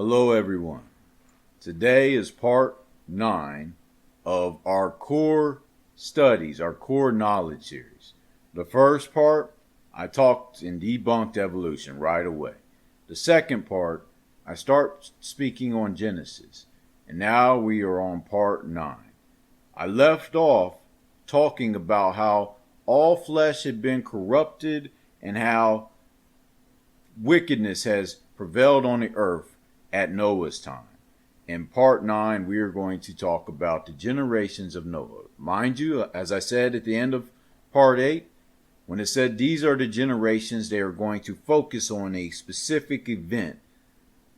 Hello everyone. Today is part 9 of our core studies, our core knowledge series. The first part, I talked and debunked evolution right away. The second part, I start speaking on Genesis. And now we are on part 9. I left off talking about how all flesh had been corrupted and how wickedness has prevailed on the earth at Noah's time. In part 9, we are going to talk about the generations of Noah. Mind you, as I said at the end of part 8, when it said these are the generations, they are going to focus on a specific event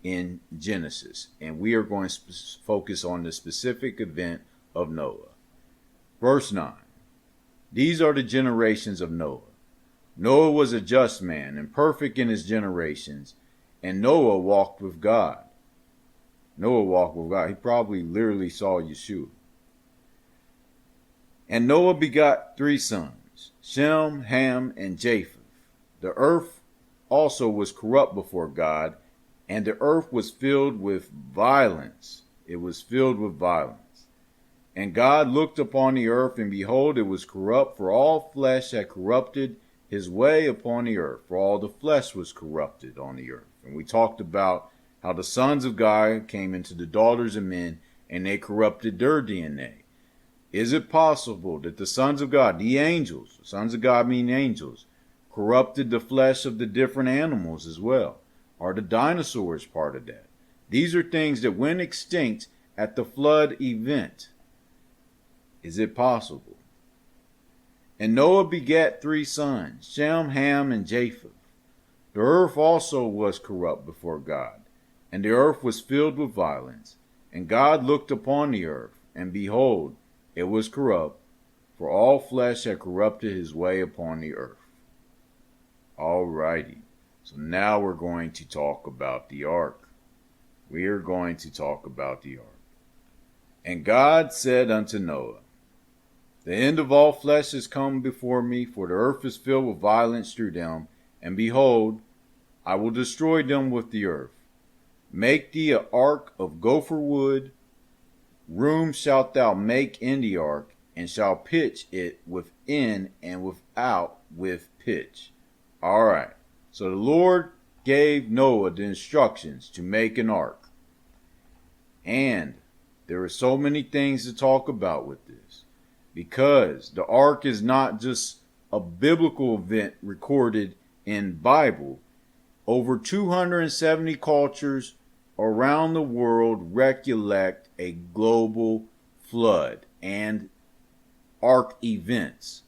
in Genesis. And we are going to focus on the specific event of Noah. Verse 9. These are the generations of Noah. Noah was a just man and perfect in his generations, and Noah walked with God. Noah walked with God. He probably literally saw Yeshua. And Noah begot 3 sons, Shem, Ham, and Japheth. The earth also was corrupt before God, and the earth was filled with violence. It was filled with violence. And God looked upon the earth, and behold, it was corrupt, for all flesh had corrupted his way upon the earth, for all the flesh was corrupted on the earth. And we talked about how the sons of God came into the daughters of men, and they corrupted their DNA. Is it possible that the sons of God, the angels, the sons of God mean angels, corrupted the flesh of the different animals as well? Are the dinosaurs part of that? These are things that went extinct at the flood event. Is it possible? And Noah begat 3 sons, Shem, Ham, and Japheth. The earth also was corrupt before God, and the earth was filled with violence. And God looked upon the earth, and behold, it was corrupt, for all flesh had corrupted his way upon the earth. Alrighty, so now we're going to talk about the ark. We are going to talk about the ark. And God said unto Noah, the end of all flesh is come before me, for the earth is filled with violence through them. And behold, I will destroy them with the earth. Make thee an ark of gopher wood. Room shalt thou make in the ark, and shall pitch it within and without with pitch. All right. So the Lord gave Noah the instructions to make an ark. And there are so many things to talk about with this. Because the ark is not just a biblical event recorded in Bible. Over 270 cultures around the world recollect a global flood and ark events.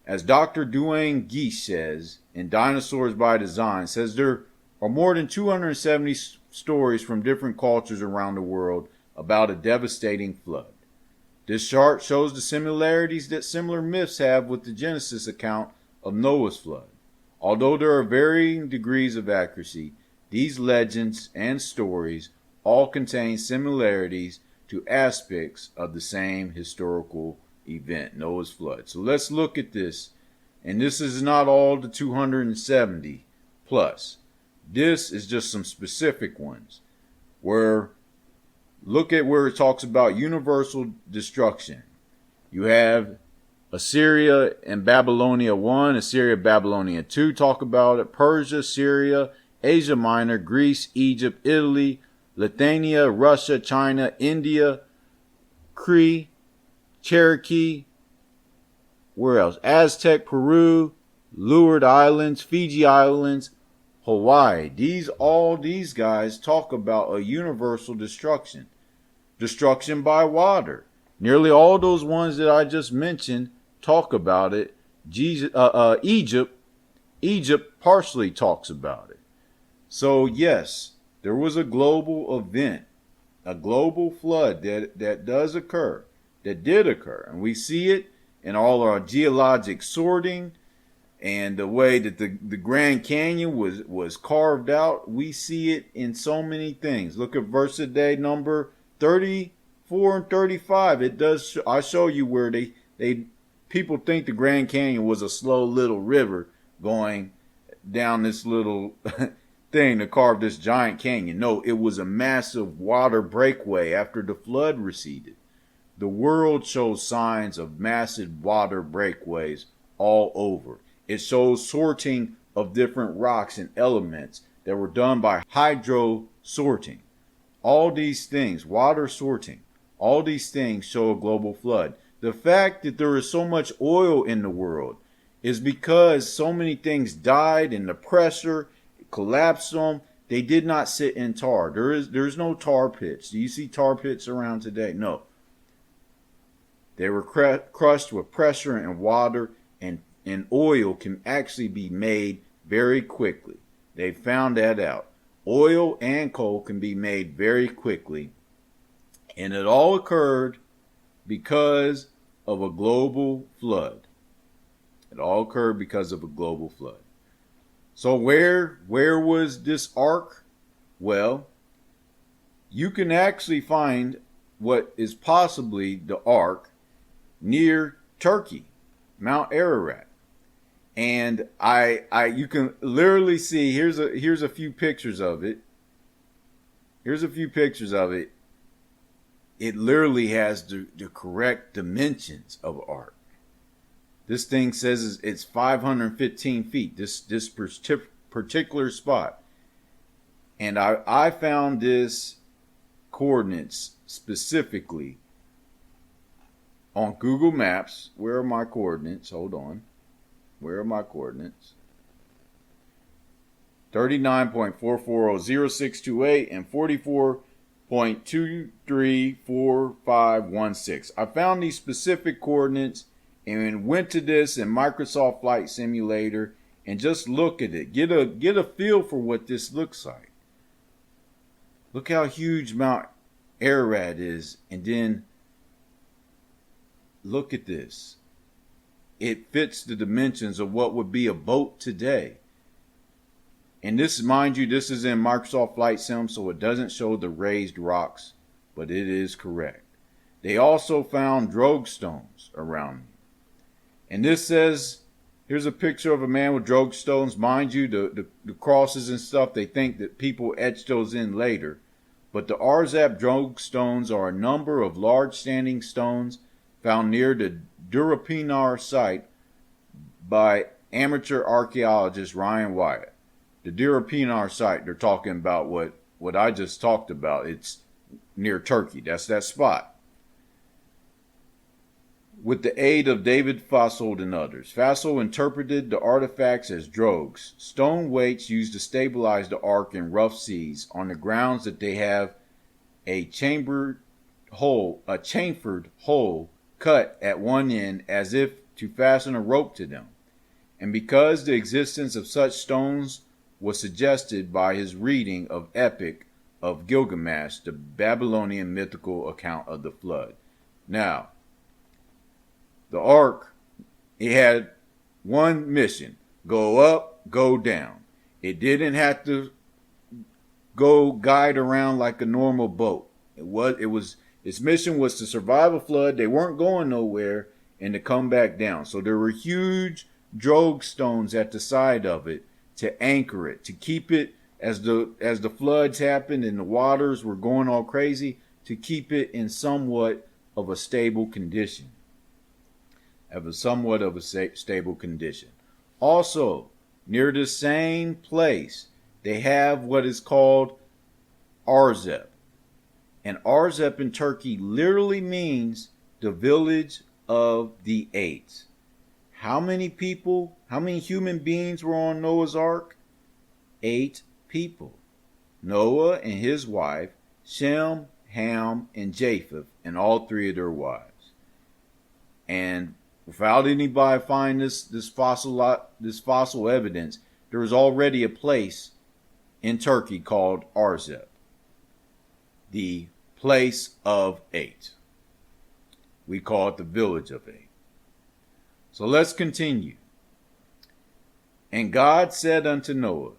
As Dr. Duane Geese says in Dinosaurs by Design, says there are more than 270 stories from different cultures around the world about a devastating flood. This chart shows the similarities that similar myths have with the Genesis account of Noah's flood. Although there are varying degrees of accuracy, these legends and stories all contain similarities to aspects of the same historical event, Noah's flood. So let's look at this. And this is not all the 270 plus. This is just some specific ones where look at where it talks about universal destruction. You have Assyria and Babylonia 1, Assyria, Babylonia 2 talk about it. Persia, Syria, Asia Minor, Greece, Egypt, Italy, Lithuania, Russia, China, India, Crete, Cherokee, where else? Aztec, Peru, Leeward Islands, Fiji Islands, Hawaii. All these guys talk about a universal destruction. Destruction by water. Nearly all those ones that I just mentioned talk about it. Egypt partially talks about it. So yes, there was a global event, a global flood that does occur, that did occur. And we see it in all our geologic sorting and the way that the Grand Canyon was carved out. We see it in so many things. Look at verse a day number 34 and 35. It does. I show you where people think the Grand Canyon was a slow little river going down this little thing to carve this giant canyon. No, it was a massive water breakaway after the flood receded. The world shows signs of massive water breakaways all over. It shows sorting of different rocks and elements that were done by hydro sorting. All these things, water sorting, all these things show a global flood. The fact that there is so much oil in the world is because so many things died and the pressure collapsed them. They did not sit in tar. There's no tar pits. Do you see tar pits around today? No. They were crushed with pressure and water, and oil can actually be made very quickly. They found that out. Oil and coal can be made very quickly, and it all occurred because of a global flood. It all occurred because of a global flood. So where was this ark? Well, you can actually find what is possibly the ark near Turkey, Mount Ararat. And you can literally see, here's a few pictures of it. Here's a few pictures of it. It literally has the correct dimensions of ark. This thing says it's 515 feet, this particular spot. And I found this coordinates specifically on Google Maps. Where are my coordinates? Hold on. Where are my coordinates? 39.4400628 and 44.234516. I found these specific coordinates and went to this in Microsoft Flight Simulator and just look at it. Get a feel for what this looks like. Look how huge Mount Ararat is, and then look at this. It fits the dimensions of what would be a boat today. And this, mind you, this is in Microsoft Flight Sim, so it doesn't show the raised rocks, but it is correct. They also found drogue stones around me. And this says, here's a picture of a man with drogue stones. Mind you, the crosses and stuff, they think that people etched those in later. But the Arzap drogue stones are a number of large standing stones found near the Durapinar site by amateur archaeologist Ryan Wyatt. The Durapinar site, they're talking about what I just talked about. It's near Turkey. That's that spot. With the aid of David Fassold and others, Fassold interpreted the artifacts as drogues, stone weights used to stabilize the ark in rough seas, on the grounds that they have a chamfered hole cut at one end as if to fasten a rope to them. And because the existence of such stones was suggested by his reading of Epic of Gilgamesh, the Babylonian mythical account of the flood. Now, the ark, it had one mission: go up, go down. It didn't have to go guide around like a normal boat. Its mission was to survive a flood. They weren't going nowhere, and to come back down. So there were huge drogue stones at the side of it to anchor it, to keep it as the floods happened and the waters were going all crazy, to keep it in somewhat of a stable condition. Stable condition. Also, near the same place, they have what is called Arzep. And Arzep in Turkey literally means the village of the eight. How many human beings were on Noah's Ark? 8 people. Noah and his wife, Shem, Ham, and Japheth, and all 3 of their wives. And without anybody finding this fossil evidence, there was already a place in Turkey called Arzep, the place of 8. We call it the village of 8. So let's continue. And God said unto Noah,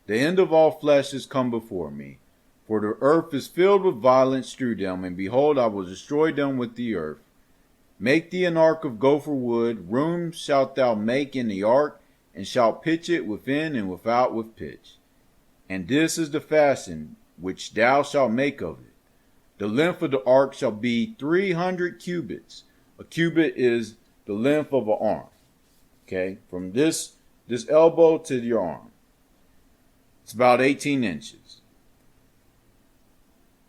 the end of all flesh is come before me, for the earth is filled with violence through them, and behold, I will destroy them with the earth. Make thee an ark of gopher wood, rooms shalt thou make in the ark, and shalt pitch it within and without with pitch. And this is the fashion which thou shalt make of it. The length of the ark shall be 300 cubits. A cubit is the length of an arm. Okay, from this elbow to your arm. It's about 18 inches.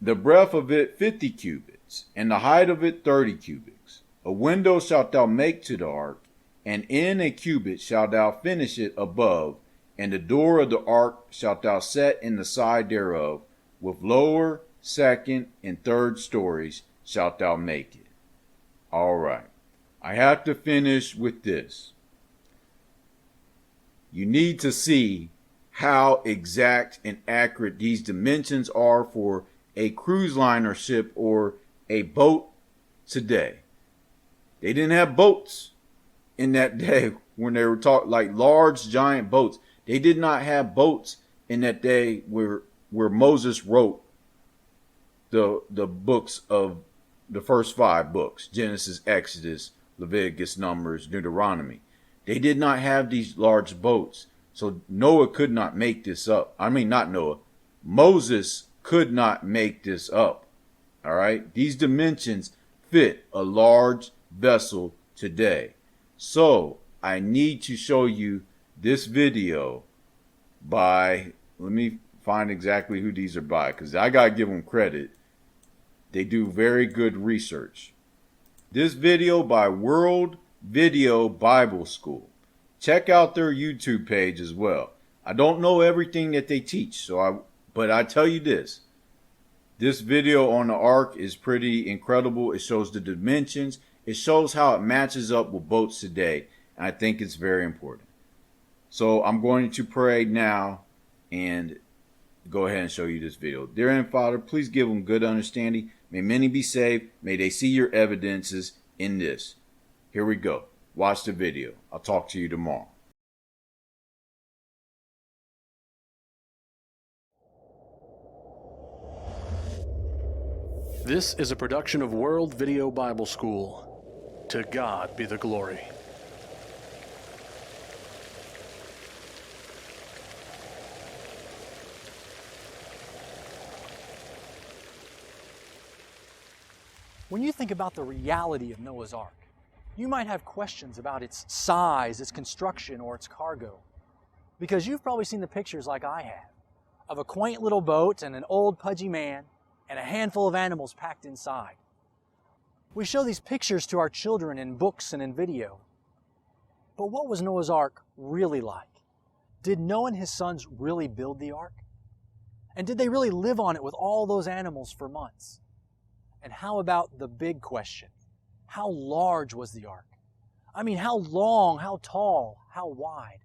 The breadth of it 50 cubits, and the height of it 30 cubits. A window shalt thou make to the ark, and in a cubit shalt thou finish it above, and the door of the ark shalt thou set in the side thereof, with lower, second, and third stories shalt thou make it. All right. I have to finish with this. You need to see how exact and accurate these dimensions are for a cruise liner ship or a boat today. They didn't have boats in that day when they were talking like large giant boats. They did not have boats in that day where Moses wrote the books of the first 5 books, Genesis, Exodus, Leviticus, Numbers, Deuteronomy. They did not have these large boats. So Noah could not make this up. I mean, not Noah. Moses could not make this up. All right. These dimensions fit a large vessel today. So I need to show you this video by, let me find exactly who these are by, because I got to give them credit. They do very good research. This video by World Video Bible School. Check out their YouTube page as well. I don't know everything that they teach, but I tell you this. This video on the ark is pretty incredible. It shows the dimensions. It shows how it matches up with boats today. And I think it's very important. So I'm going to pray now and go ahead and show you this video. Dear Heavenly Father, please give them good understanding. May many be saved. May they see your evidences in this. Here we go. Watch the video. I'll talk to you tomorrow. This is a production of World Video Bible School. To God be the glory. When you think about the reality of Noah's Ark, you might have questions about its size, its construction, or its cargo. Because you've probably seen the pictures like I have, of a quaint little boat and an old pudgy man and a handful of animals packed inside. We show these pictures to our children in books and in video. But what was Noah's Ark really like? Did Noah and his sons really build the ark? And did they really live on it with all those animals for months? And how about the big question? How large was the ark? I mean, how long, how tall, how wide?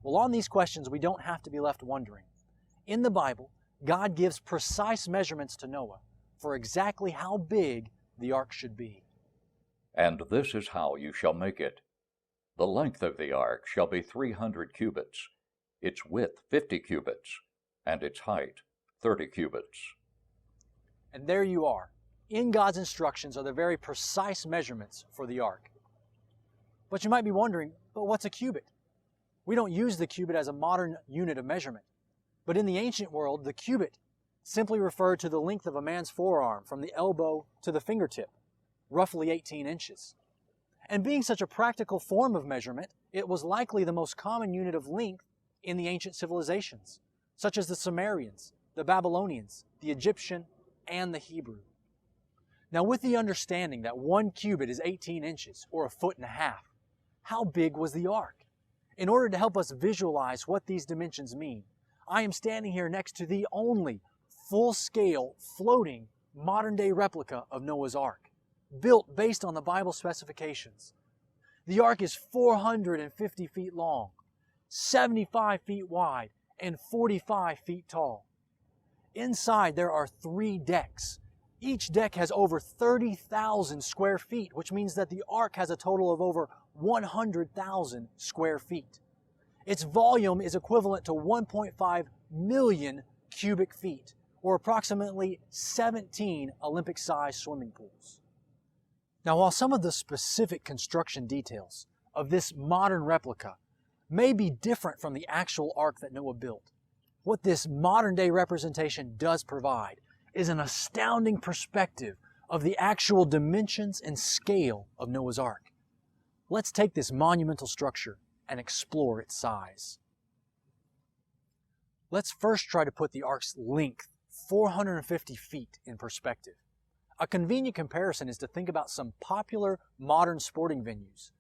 Well, on these questions, we don't have to be left wondering. In the Bible, God gives precise measurements to Noah for exactly how big the ark should be. And this is how you shall make it. The length of the ark shall be 300 cubits, its width 50 cubits, and its height 30 cubits. And there you are. In God's instructions are the very precise measurements for the ark. But you might be wondering, but what's a cubit? We don't use the cubit as a modern unit of measurement. But in the ancient world, the cubit simply referred to the length of a man's forearm from the elbow to the fingertip, roughly 18 inches. And being such a practical form of measurement, it was likely the most common unit of length in the ancient civilizations, such as the Sumerians, the Babylonians, the Egyptian, and the Hebrew. Now, with the understanding that 1 cubit is 18 inches, or 1.5 feet, how big was the ark? In order to help us visualize what these dimensions mean, I am standing here next to the only full-scale, floating, modern-day replica of Noah's Ark, built based on the Bible specifications. The ark is 450 feet long, 75 feet wide, and 45 feet tall. Inside, there are 3 decks. Each deck has over 30,000 square feet, which means that the ark has a total of over 100,000 square feet. Its volume is equivalent to 1.5 million cubic feet, or approximately 17 Olympic-sized swimming pools. Now, while some of the specific construction details of this modern replica may be different from the actual ark that Noah built, What this modern-day representation does provide is an astounding perspective of the actual dimensions and scale of Noah's Ark. Let's take this monumental structure and explore its size. Let's first try to put the Ark's length, 450 feet, in perspective. A convenient comparison is to think about some popular modern sporting venues.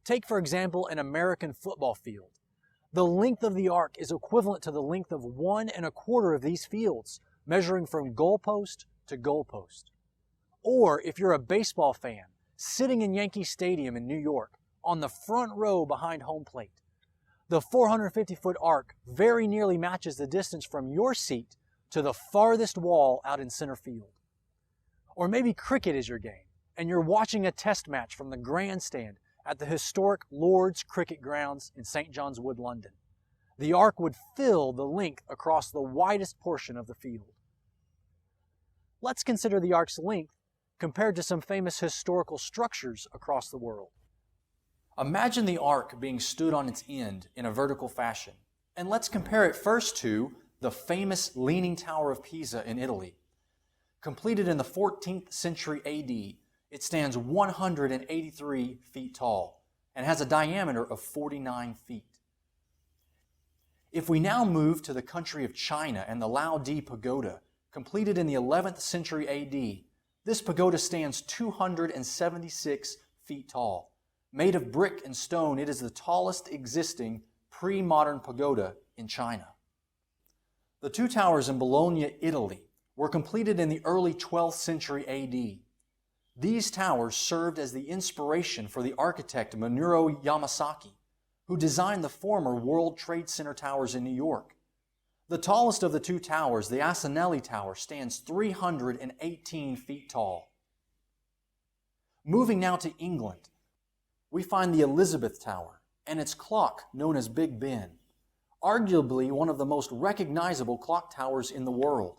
Take, for example, an American football field. The length of the Ark is equivalent to the length of 1 1/4 of these fields, measuring from goalpost to goalpost. Or if you're a baseball fan, sitting in Yankee Stadium in New York, on the front row behind home plate, the 450-foot Ark very nearly matches the distance from your seat to the farthest wall out in center field. Or maybe cricket is your game, and you're watching a test match from the grandstand at the historic Lord's Cricket Grounds in St. John's Wood, London. The Ark would fill the length across the widest portion of the field. Let's consider the Ark's length compared to some famous historical structures across the world. Imagine the Ark being stood on its end in a vertical fashion, and let's compare it first to the famous Leaning Tower of Pisa in Italy. Completed in the 14th century AD, it stands 183 feet tall and has a diameter of 49 feet. If we now move to the country of China and the Liaodi Pagoda, completed in the 11th century AD, this pagoda stands 276 feet tall. Made of brick and stone, it is the tallest existing pre-modern pagoda in China. The two towers in Bologna, Italy, were completed in the early 12th century AD. These towers served as the inspiration for the architect Minoru Yamasaki, who designed the former World Trade Center towers in New York. The tallest of the two towers, the Asinelli Tower, stands 318 feet tall. Moving now to England, we find the Elizabeth Tower and its clock known as Big Ben, arguably one of the most recognizable clock towers in the world.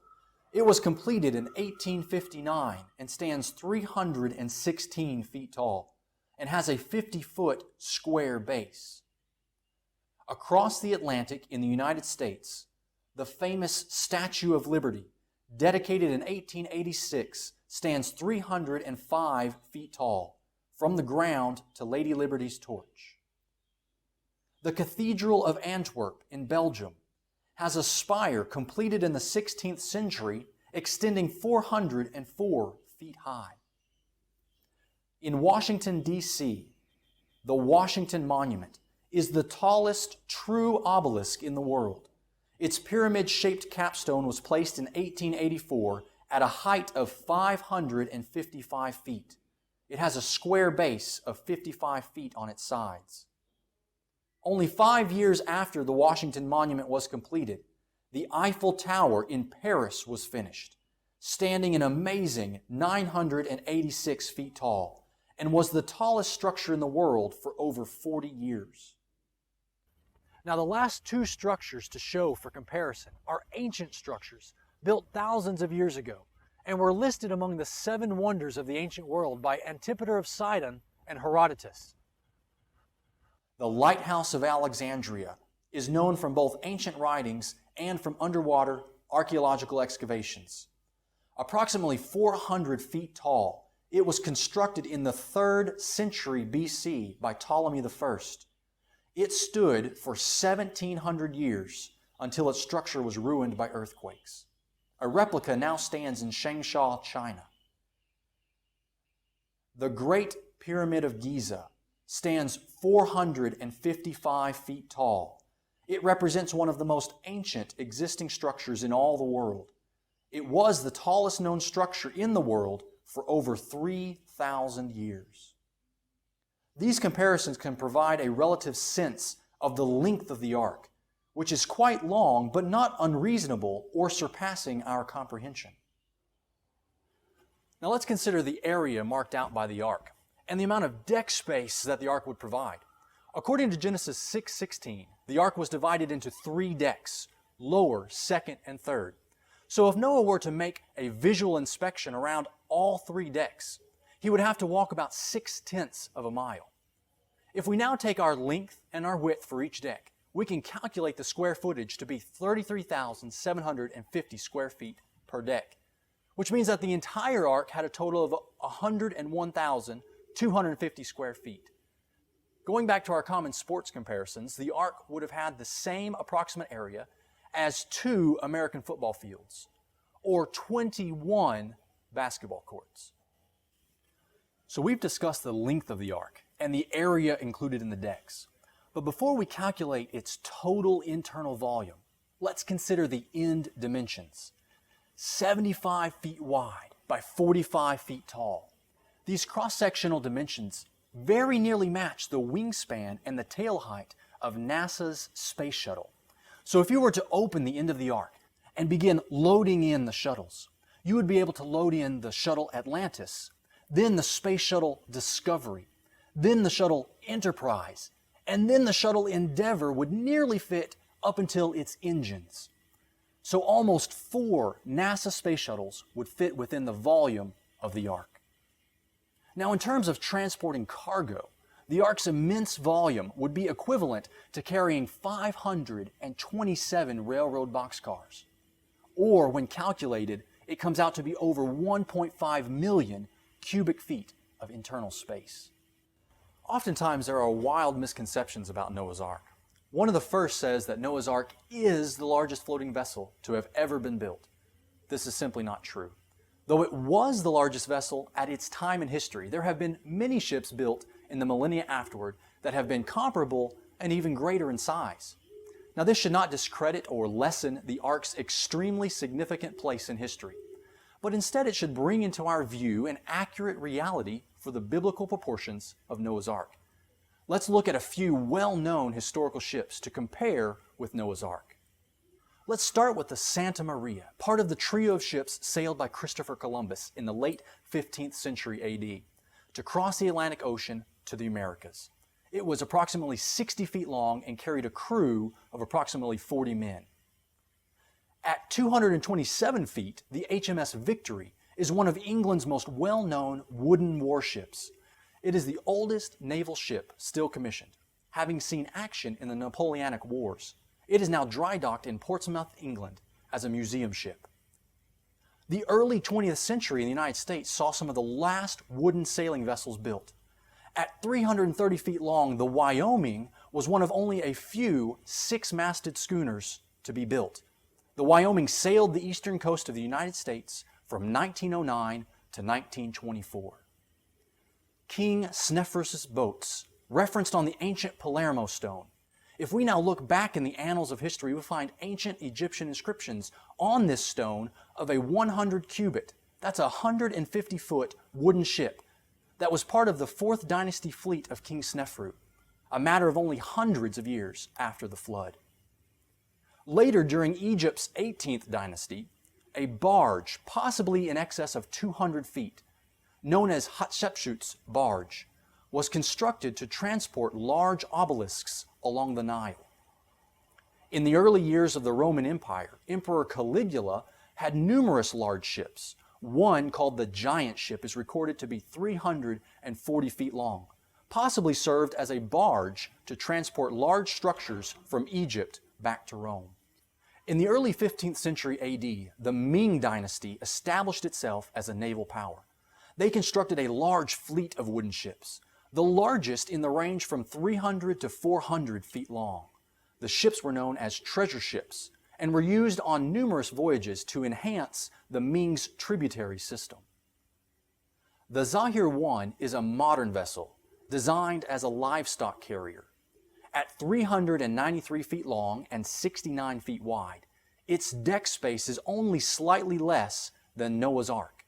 It was completed in 1859 and stands 316 feet tall and has a 50-foot square base. Across the Atlantic in the United States, the famous Statue of Liberty, dedicated in 1886, stands 305 feet tall, from the ground to Lady Liberty's torch. The Cathedral of Antwerp in Belgium has a spire completed in the 16th century extending 404 feet high. In Washington, D.C., the Washington Monument is the tallest true obelisk in the world. Its pyramid-shaped capstone was placed in 1884 at a height of 555 feet. It has a square base of 55 feet on its sides. Only 5 years after the Washington Monument was completed, the Eiffel Tower in Paris was finished, standing an amazing 986 feet tall, and was the tallest structure in the world for over 40 years. Now, the last two structures to show for comparison are ancient structures built thousands of years ago and were listed among the 7 wonders of the ancient world by Antipater of Sidon and Herodotus. The Lighthouse of Alexandria is known from both ancient writings and from underwater archaeological excavations. Approximately 400 feet tall, it was constructed in the 3rd century BC by Ptolemy I. It stood for 1,700 years until its structure was ruined by earthquakes. A replica now stands in Changsha, China. The Great Pyramid of Giza stands 455 feet tall. It represents one of the most ancient existing structures in all the world. It was the tallest known structure in the world for over 3,000 years. These comparisons can provide a relative sense of the length of the ark, which is quite long but not unreasonable or surpassing our comprehension. Now let's consider the area marked out by the ark and the amount of deck space that the ark would provide. According to Genesis 6:16, the ark was divided into 3 decks, lower, second, and third. So if Noah were to make a visual inspection around all 3 decks, he would have to walk about 6/10 of a mile. If we now take our length and our width for each deck, we can calculate the square footage to be 33,750 square feet per deck, which means that the entire ark had a total of 101,250 square feet. Going back to our common sports comparisons, the ark would have had the same approximate area as 2 American football fields, or 21 basketball courts. So we've discussed the length of the ark and the area included in the decks. But before we calculate its total internal volume, let's consider the end dimensions. 75 feet wide by 45 feet tall. These cross-sectional dimensions very nearly match the wingspan and the tail height of NASA's space shuttle. So if you were to open the end of the ark and begin loading in the shuttles, you would be able to load in the shuttle Atlantis, then the space shuttle Discovery, then the shuttle Enterprise, and then the shuttle Endeavour would nearly fit up until its engines. So almost 4 NASA space shuttles would fit within the volume of the ark. Now, in terms of transporting cargo, the ark's immense volume would be equivalent to carrying 527 railroad boxcars. Or, when calculated, it comes out to be over 1.5 million cubic feet of internal space. Oftentimes, there are wild misconceptions about Noah's Ark. One of the first says that Noah's Ark is the largest floating vessel to have ever been built. This is simply not true. Though it was the largest vessel at its time in history, there have been many ships built in the millennia afterward that have been comparable and even greater in size. Now, this should not discredit or lessen the Ark's extremely significant place in history, but instead it should bring into our view an accurate reality for the biblical proportions of Noah's Ark. Let's look at a few well-known historical ships to compare with Noah's Ark. Let's start with the Santa Maria, part of the trio of ships sailed by Christopher Columbus in the late 15th century AD to cross the Atlantic Ocean to the Americas. It was approximately 60 feet long and carried a crew of approximately 40 men. At 227 feet, the HMS Victory is one of England's most well-known wooden warships. It is the oldest naval ship still commissioned, having seen action in the Napoleonic Wars. It is now dry docked in Portsmouth, England, as a museum ship. The early 20th century in the United States saw some of the last wooden sailing vessels built. At 330 feet long, the Wyoming was one of only a few 6-masted schooners to be built. The Wyoming sailed the eastern coast of the United States from 1909 to 1924. King Sneferus' boats, referenced on the ancient Palermo stone. If we now look back in the annals of history, we find ancient Egyptian inscriptions on this stone of a 100 cubit, that's a 150-foot wooden ship that was part of the 4th dynasty fleet of King Sneferu, a matter of only hundreds of years after the flood. Later, during Egypt's 18th dynasty, a barge, possibly in excess of 200 feet, known as Hatshepsut's barge, was constructed to transport large obelisks along the Nile. In the early years of the Roman Empire, Emperor Caligula had numerous large ships. One, called the Giant Ship, is recorded to be 340 feet long, possibly served as a barge to transport large structures from Egypt back to Rome. In the early 15th century AD, the Ming Dynasty established itself as a naval power. They constructed a large fleet of wooden ships, the largest in the range from 300 to 400 feet long. The ships were known as treasure ships and were used on numerous voyages to enhance the Ming's tributary system. The Zahir-1 is a modern vessel designed as a livestock carrier. At 393 feet long and 69 feet wide, its deck space is only slightly less than Noah's Ark,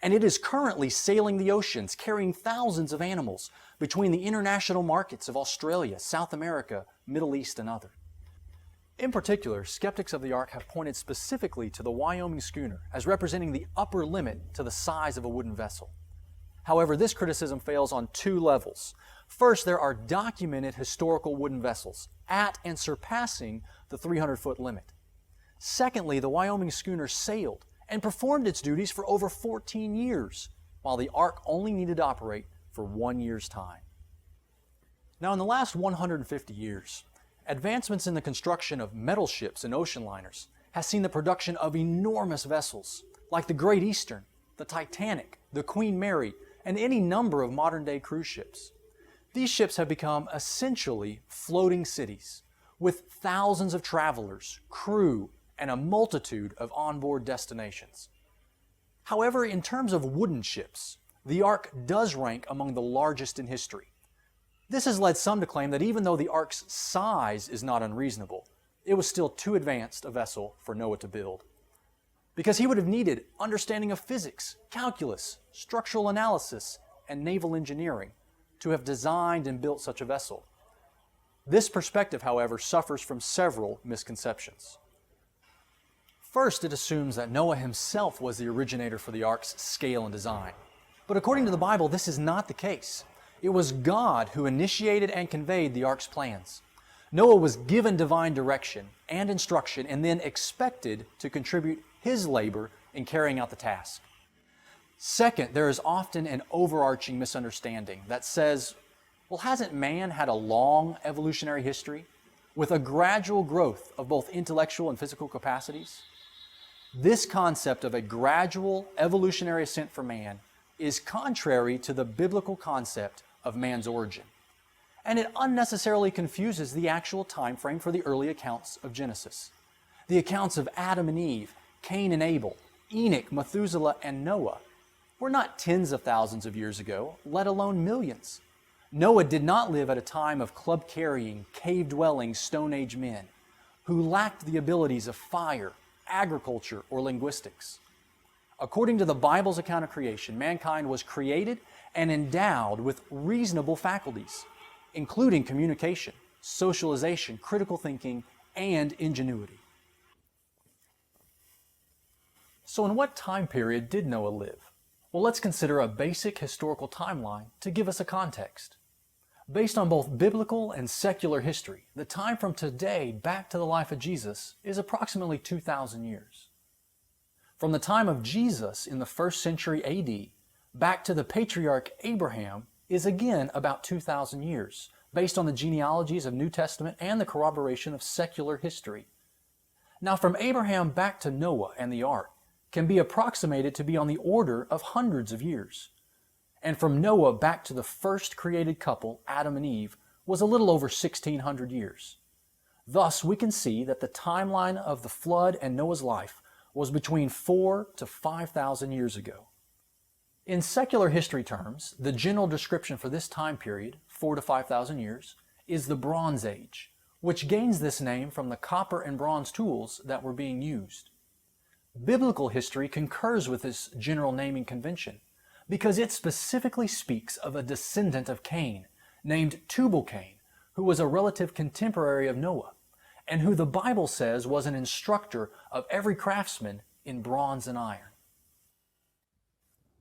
and it is currently sailing the oceans, carrying thousands of animals between the international markets of Australia, South America, Middle East, and others. In particular, skeptics of the Ark have pointed specifically to the Wyoming schooner as representing the upper limit to the size of a wooden vessel. However, this criticism fails on 2 levels. First, there are documented historical wooden vessels at and surpassing the 300-foot limit. Secondly, the Wyoming schooner sailed and performed its duties for over 14 years, while the Ark only needed to operate for 1 year's time. Now, in the last 150 years, Advancements in the construction of metal ships and ocean liners has seen the production of enormous vessels like the Great Eastern, the Titanic, the Queen Mary, and any number of modern-day cruise ships. These ships have become essentially floating cities with thousands of travelers, crew, and a multitude of onboard destinations. However, in terms of wooden ships, the Ark does rank among the largest in history. This has led some to claim that even though the Ark's size is not unreasonable, it was still too advanced a vessel for Noah to build, because he would have needed understanding of physics, calculus, structural analysis, and naval engineering to have designed and built such a vessel. This perspective, however, suffers from several misconceptions. First, it assumes that Noah himself was the originator for the Ark's scale and design. But according to the Bible, this is not the case. It was God who initiated and conveyed the Ark's plans. Noah was given divine direction and instruction and then expected to contribute his labor in carrying out the task. Second, there is often an overarching misunderstanding that says, well, hasn't man had a long evolutionary history with a gradual growth of both intellectual and physical capacities? This concept of a gradual evolutionary ascent for man is contrary to the biblical concept of man's origin, and it unnecessarily confuses the actual time frame for the early accounts of Genesis. The accounts of Adam and Eve, Cain and Abel, Enoch, Methuselah, and Noah were not tens of thousands of years ago, let alone millions. Noah did not live at a time of club-carrying, cave-dwelling Stone Age men who lacked the abilities of fire, agriculture, or linguistics. According to the Bible's account of creation, mankind was created and endowed with reasonable faculties, including communication, socialization, critical thinking, and ingenuity. So in what time period did Noah live? Well, let's consider a basic historical timeline to give us a context. Based on both biblical and secular history, the time from today back to the life of Jesus is approximately 2,000 years. From the time of Jesus in the 1st century AD back to the patriarch Abraham is again about 2,000 years, based on the genealogies of New Testament and the corroboration of secular history. Now, from Abraham back to Noah and the ark can be approximated to be on the order of hundreds of years. And from Noah back to the first created couple, Adam and Eve, was a little over 1,600 years. Thus, we can see that the timeline of the flood and Noah's life was between 4,000 to 5,000 years ago. In secular history terms, the general description for this time period, 4,000 to 5,000 years, is the Bronze Age, which gains this name from the copper and bronze tools that were being used. Biblical history concurs with this general naming convention because it specifically speaks of a descendant of Cain named Tubal-Cain, who was a relative contemporary of Noah, and who the Bible says was an instructor of every craftsman in bronze and iron.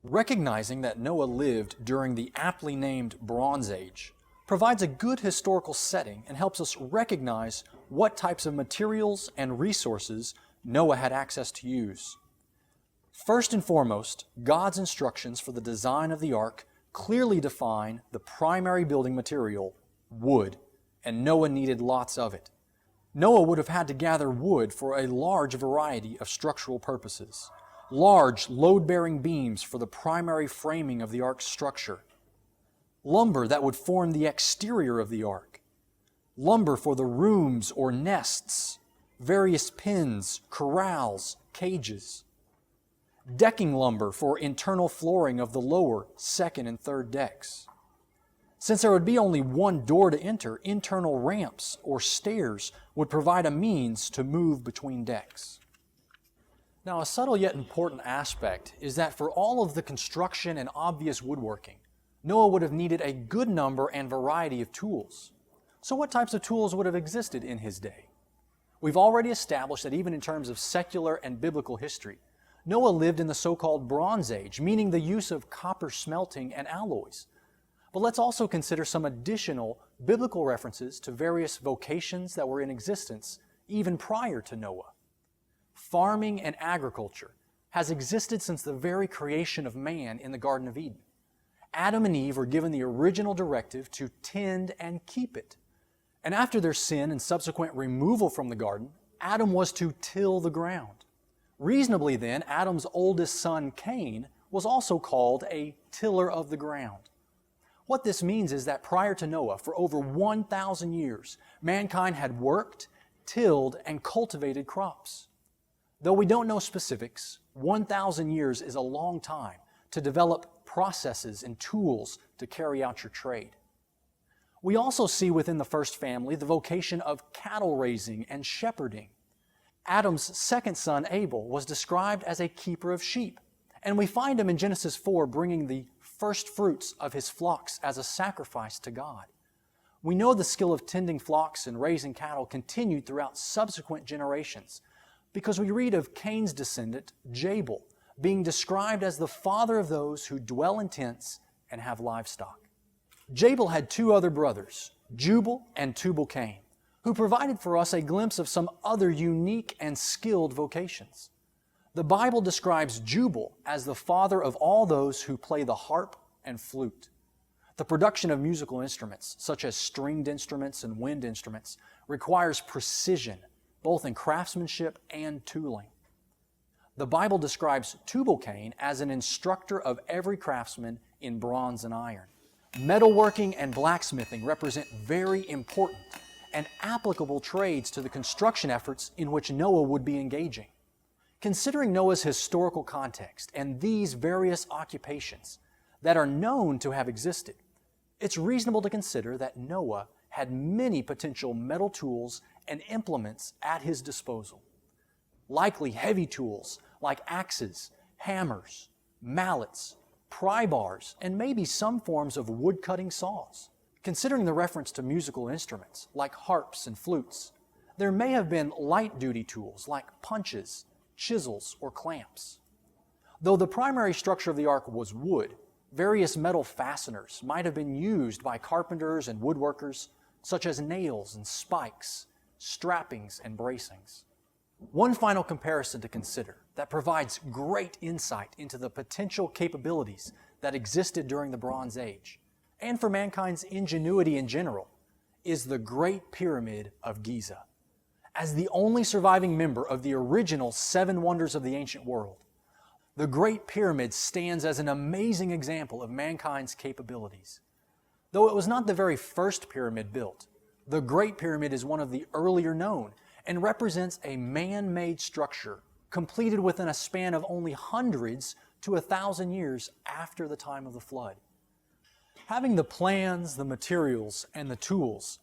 Recognizing that Noah lived during the aptly named Bronze Age provides a good historical setting and helps us recognize what types of materials and resources Noah had access to use. First and foremost, God's instructions for the design of the ark clearly define the primary building material, wood, and Noah needed lots of it. Noah would have had to gather wood for a large variety of structural purposes. Large, load-bearing beams for the primary framing of the ark's structure. Lumber that would form the exterior of the ark. Lumber for the rooms or nests, various pens, corrals, cages. Decking lumber for internal flooring of the lower, second, and third decks. Since there would be only one door to enter, internal ramps or stairs would provide a means to move between decks. Now, a subtle yet important aspect is that for all of the construction and obvious woodworking, Noah would have needed a good number and variety of tools. So what types of tools would have existed in his day? We've already established that even in terms of secular and biblical history, Noah lived in the so-called Bronze Age, meaning the use of copper smelting and alloys. But let's also consider some additional biblical references to various vocations that were in existence even prior to Noah. Farming and agriculture has existed since the very creation of man in the Garden of Eden. Adam and Eve were given the original directive to tend and keep it. And after their sin and subsequent removal from the garden, Adam was to till the ground. Reasonably then, Adam's oldest son, Cain, was also called a tiller of the ground. What this means is that prior to Noah, for over 1,000 years, mankind had worked, tilled, and cultivated crops. Though we don't know specifics, 1,000 years is a long time to develop processes and tools to carry out your trade. We also see within the first family the vocation of cattle raising and shepherding. Adam's second son, Abel, was described as a keeper of sheep, and we find him in Genesis 4 bringing the first fruits of his flocks as a sacrifice to God. We know the skill of tending flocks and raising cattle continued throughout subsequent generations because we read of Cain's descendant, Jabal, being described as the father of those who dwell in tents and have livestock. Jabal had two other brothers, Jubal and Tubal-Cain, who provided for us a glimpse of some other unique and skilled vocations. The Bible describes Jubal as the father of all those who play the harp and flute. The production of musical instruments, such as stringed instruments and wind instruments, requires precision, both in craftsmanship and tooling. The Bible describes Tubal-Cain as an instructor of every craftsman in bronze and iron. Metalworking and blacksmithing represent very important and applicable trades to the construction efforts in which Noah would be engaging. Considering Noah's historical context and these various occupations that are known to have existed, it's reasonable to consider that Noah had many potential metal tools and implements at his disposal. Likely heavy tools like axes, hammers, mallets, pry bars, and maybe some forms of wood-cutting saws. Considering the reference to musical instruments like harps and flutes, there may have been light-duty tools like punches, chisels, or clamps. Though the primary structure of the ark was wood, various metal fasteners might have been used by carpenters and woodworkers, such as nails and spikes, strappings and bracings. One final comparison to consider that provides great insight into the potential capabilities that existed during the Bronze Age, and for mankind's ingenuity in general, is the Great Pyramid of Giza. As the only surviving member of the original 7 wonders of the ancient world, the Great Pyramid stands as an amazing example of mankind's capabilities. Though it was not the very first pyramid built, the Great Pyramid is one of the earlier known and represents a man-made structure completed within a span of only hundreds to 1,000 years after the time of the flood. Having the plans, the materials, and the tools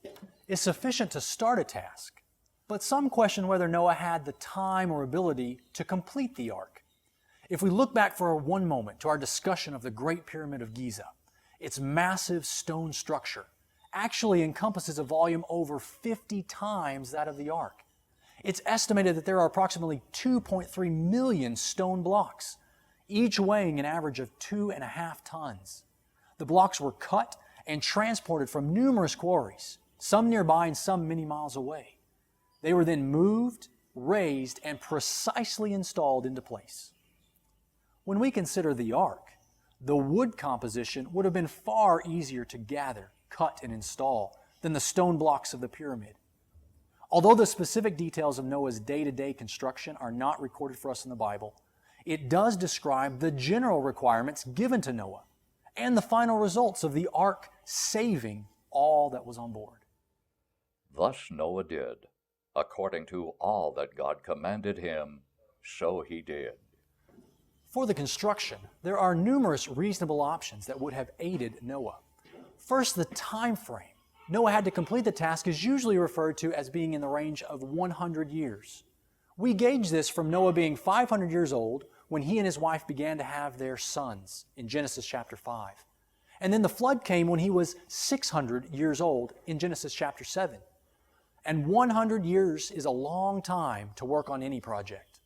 is sufficient to start a task, but some question whether Noah had the time or ability to complete the ark. If we look back for one moment to our discussion of the Great Pyramid of Giza, its massive stone structure actually encompasses a volume over 50 times that of the ark. It's estimated that there are approximately 2.3 million stone blocks, each weighing an average of 2.5 tons. The blocks were cut and transported from numerous quarries, some nearby and some many miles away. They were then moved, raised, and precisely installed into place. When we consider the ark, the wood composition would have been far easier to gather, cut, and install than the stone blocks of the pyramid. Although the specific details of Noah's day-to-day construction are not recorded for us in the Bible, it does describe the general requirements given to Noah and the final results of the ark saving all that was on board. Thus Noah did, according to all that God commanded him, so he did. For the construction, there are numerous reasonable options that would have aided Noah. First, the time frame. Noah had to complete the task is usually referred to as being in the range of 100 years. We gauge this from Noah being 500 years old when he and his wife began to have their sons in Genesis chapter 5. And then the flood came when he was 600 years old in Genesis chapter 7. And 100 years is a long time to work on any project.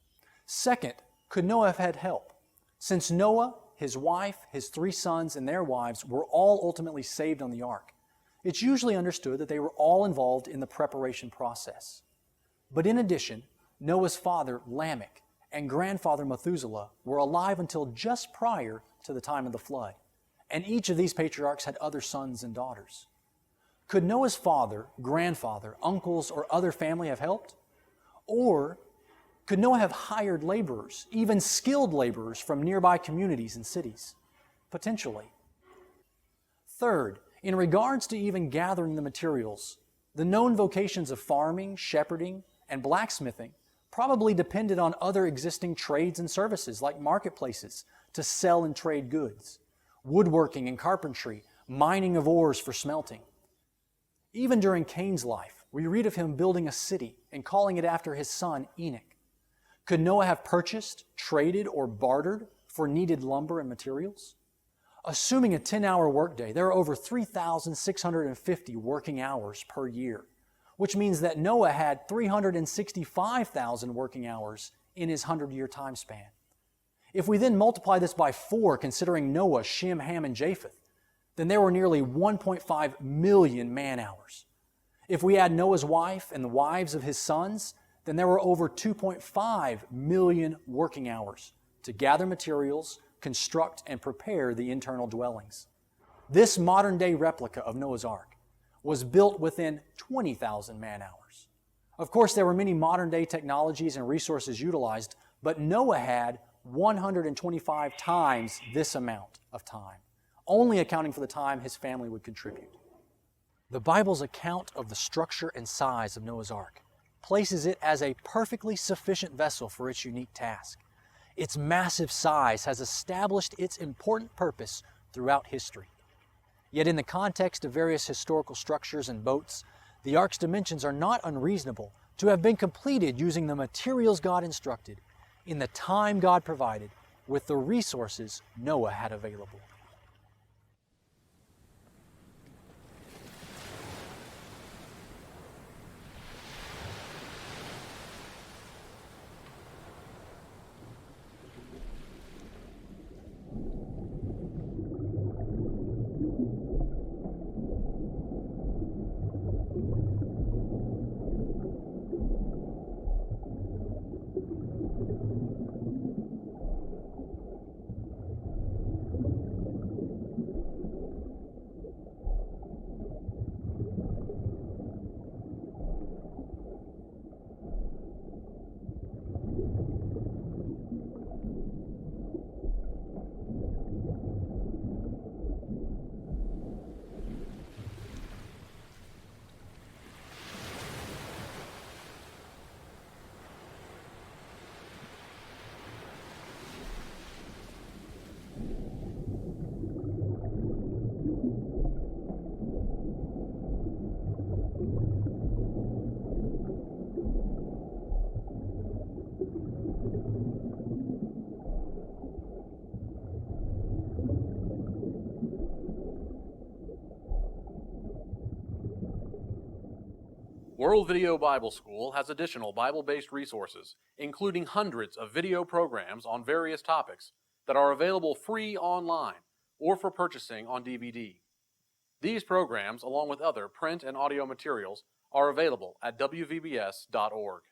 Second, could Noah have had help? Since Noah, his wife, his 3 sons, and their wives were all ultimately saved on the ark, it's usually understood that they were all involved in the preparation process. But in addition, Noah's father, Lamech, and grandfather, Methuselah, were alive until just prior to the time of the flood, and each of these patriarchs had other sons and daughters. Could Noah's father, grandfather, uncles, or other family have helped? Or could Noah have hired laborers, even skilled laborers from nearby communities and cities? Potentially. Third, in regards to even gathering the materials, the known vocations of farming, shepherding, and blacksmithing probably depended on other existing trades and services like marketplaces to sell and trade goods, woodworking and carpentry, mining of ores for smelting. Even during Cain's life, we read of him building a city and calling it after his son Enoch. Could Noah have purchased, traded, or bartered for needed lumber and materials? Assuming a 10-hour workday, there are over 3,650 working hours per year, which means that Noah had 365,000 working hours in his 100-year time span. If we then multiply this by 4, considering Noah, Shem, Ham, and Japheth, then there were nearly 1.5 million man-hours. If we add Noah's wife and the wives of his sons, then there were over 2.5 million working hours to gather materials, construct, and prepare the internal dwellings. This modern-day replica of Noah's Ark was built within 20,000 man-hours. Of course, there were many modern-day technologies and resources utilized, but Noah had 125 times this amount of time, only accounting for the time his family would contribute. The Bible's account of the structure and size of Noah's Ark places it as a perfectly sufficient vessel for its unique task. Its massive size has established its important purpose throughout history. Yet in the context of various historical structures and boats, the Ark's dimensions are not unreasonable to have been completed using the materials God instructed, in the time God provided, with the resources Noah had available. World Video Bible School has additional Bible-based resources, including hundreds of video programs on various topics that are available free online or for purchasing on DVD. These programs, along with other print and audio materials, are available at wvbs.org.